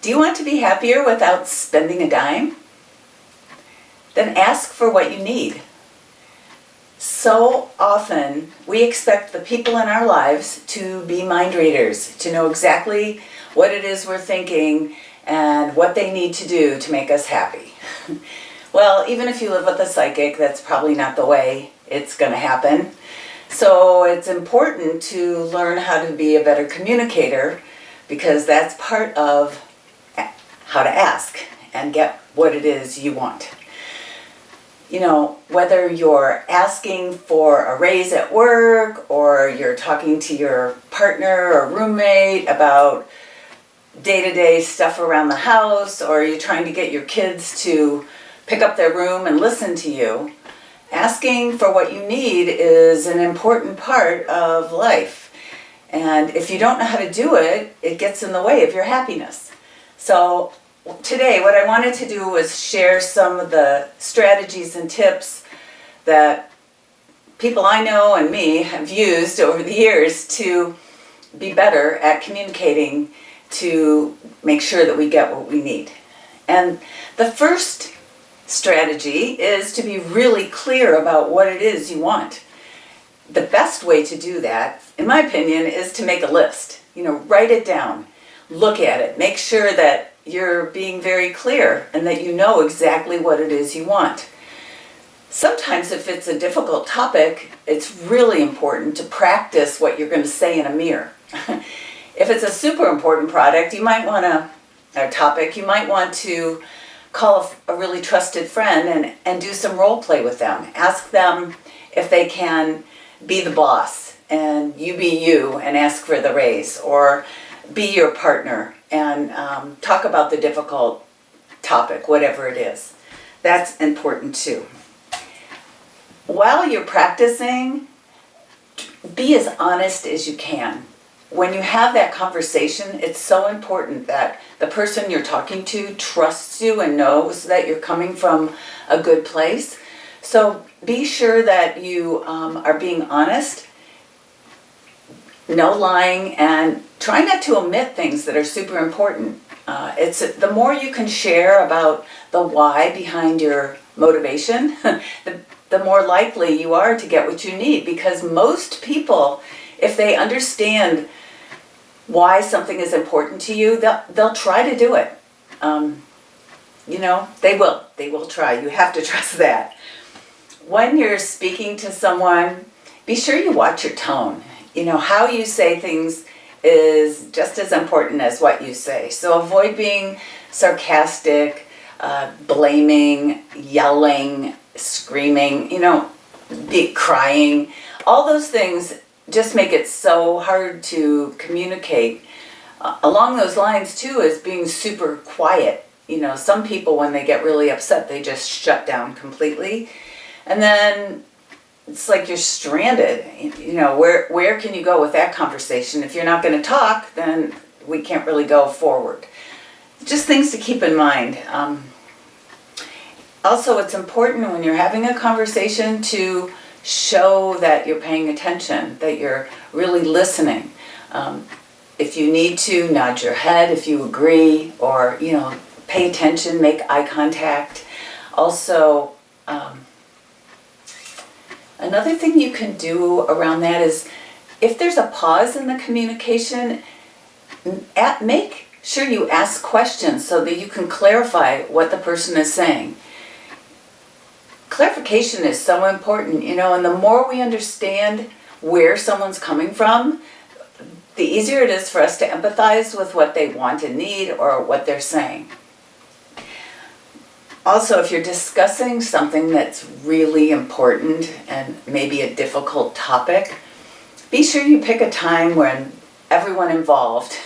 Do you want to be happier without spending a dime? Then ask for what you need. So often we expect the people in our lives to be mind readers, to know exactly what it is we're thinking and what they need to do to make us happy. Well, even if you live with a psychic, that's probably not the way it's going to happen. So it's important to learn how to be a better communicator, because that's part of how to ask and get what it is you want. You know, whether you're asking for a raise at work, or you're talking to your partner or roommate about day-to-day stuff around the house, or you're trying to get your kids to pick up their room and listen to you, asking for what you need is an important part of life. And if you don't know how to do it, it gets in the way of your happiness. So today, what I wanted to do was share some of the strategies and tips that people I know and me have used over the years to be better at communicating, to make sure that we get what we need. And the first strategy is to be really clear about what it is you want. The best way to do that, in my opinion, is to make a list. Write it down, look at it, make sure that you're being very clear and that you know exactly what it is you want. Sometimes if it's a difficult topic, it's really important to practice what you're going to say in a mirror. If it's a super important topic, you might want to call a really trusted friend and do some role play with them. Ask them if they can be the boss and you be you and ask for the raise, or be your partner and talk about the difficult topic, whatever it is. That's important too. While you're practicing, be as honest as you can. When you have that conversation, it's so important that the person you're talking to trusts you and knows that you're coming from a good place. So be sure that you are being honest, no lying, and try not to omit things that are super important. The more you can share about the why behind your motivation, the more likely you are to get what you need, because most people, if they understand why something is important to you, they'll try to do it. They will try. You have to trust that. When you're speaking to someone, be sure you watch your tone. How you say things is just as important as what you say. So avoid being sarcastic, blaming, yelling, screaming, crying. All those things just make it so hard to communicate. Along those lines too is being super quiet. Some people, when they get really upset, they just shut down completely. And then it's like you're stranded. Where can you go with that conversation? If you're not going to talk, then we can't really go forward. Just things to keep in mind. Also, it's important when you're having a conversation to show that you're paying attention, that you're really listening. If you need to, nod your head if you agree, or, pay attention, make eye contact. Also, another thing you can do around that is, if there's a pause in the communication, make sure you ask questions so that you can clarify what the person is saying. Clarification is so important, and the more we understand where someone's coming from, the easier it is for us to empathize with what they want and need, or what they're saying. Also, if you're discussing something that's really important and maybe a difficult topic, be sure you pick a time when everyone involved,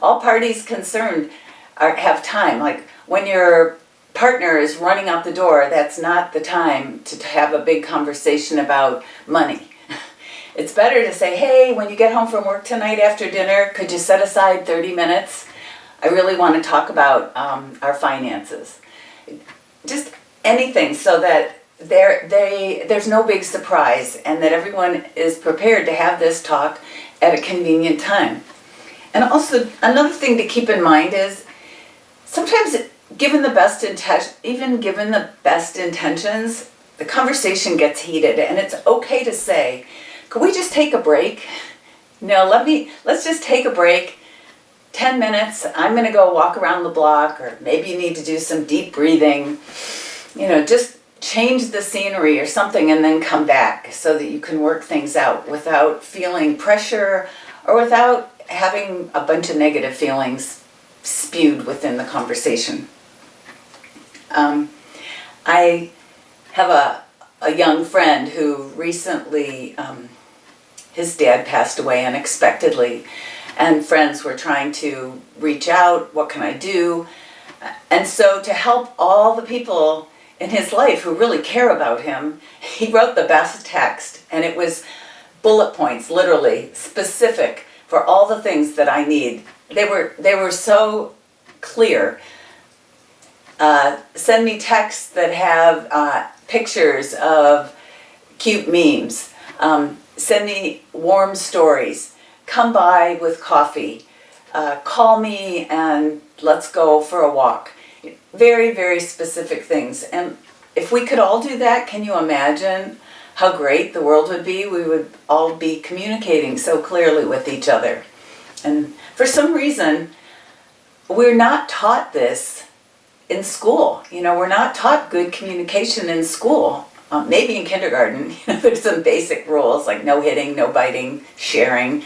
all parties concerned, have time. Like when your partner is running out the door, that's not the time to have a big conversation about money. It's better to say, hey, when you get home from work tonight after dinner, could you set aside 30 minutes? I really want to talk about our finances. Just anything, so that there's no big surprise, and that everyone is prepared to have this talk at a convenient time. And also, another thing to keep in mind is, sometimes even given the best intentions, the conversation gets heated, and it's okay to say, could we just take a break? No, let's just take a break. 10 minutes, I'm gonna go walk around the block, or maybe you need to do some deep breathing. Just change the scenery or something and then come back so that you can work things out without feeling pressure or without having a bunch of negative feelings spewed within the conversation. I have a young friend who recently, his dad passed away unexpectedly, and friends were trying to reach out, what can I do? And so to help all the people in his life who really care about him, he wrote the best text, and it was bullet points, literally, specific for all the things that I need. They were so clear. Send me texts that have pictures of cute memes. Send me warm stories. Come by with coffee. Call me and let's go for a walk. Very, very specific things. And if we could all do that, can you imagine how great the world would be? We would all be communicating so clearly with each other. And for some reason, we're not taught this in school. We're not taught good communication in school. Maybe in kindergarten, there's some basic rules like no hitting, no biting, sharing.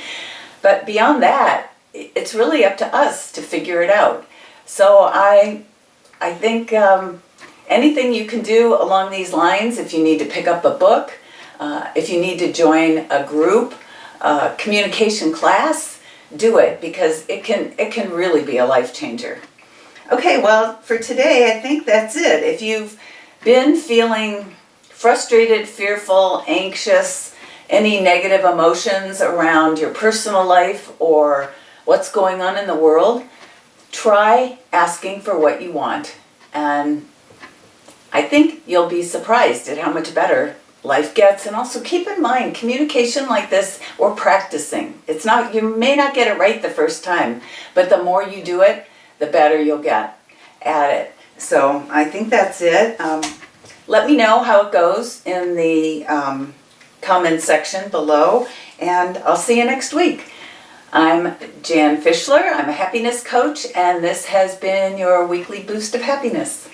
But beyond that, it's really up to us to figure it out. So I think anything you can do along these lines, if you need to pick up a book, if you need to join a group, communication class, do it, because it can really be a life changer. Okay, well, for today, I think that's it. If you've been feeling frustrated, fearful, anxious, any negative emotions around your personal life or what's going on in the world, try asking for what you want. And I think you'll be surprised at how much better life gets. And also keep in mind, communication like this, we're practicing. You may not get it right the first time, but the more you do it, the better you'll get at it. So I think that's it. Let me know how it goes in the comments section below, and I'll see you next week. I'm Jan Fishler. I'm a happiness coach, and this has been your weekly boost of happiness.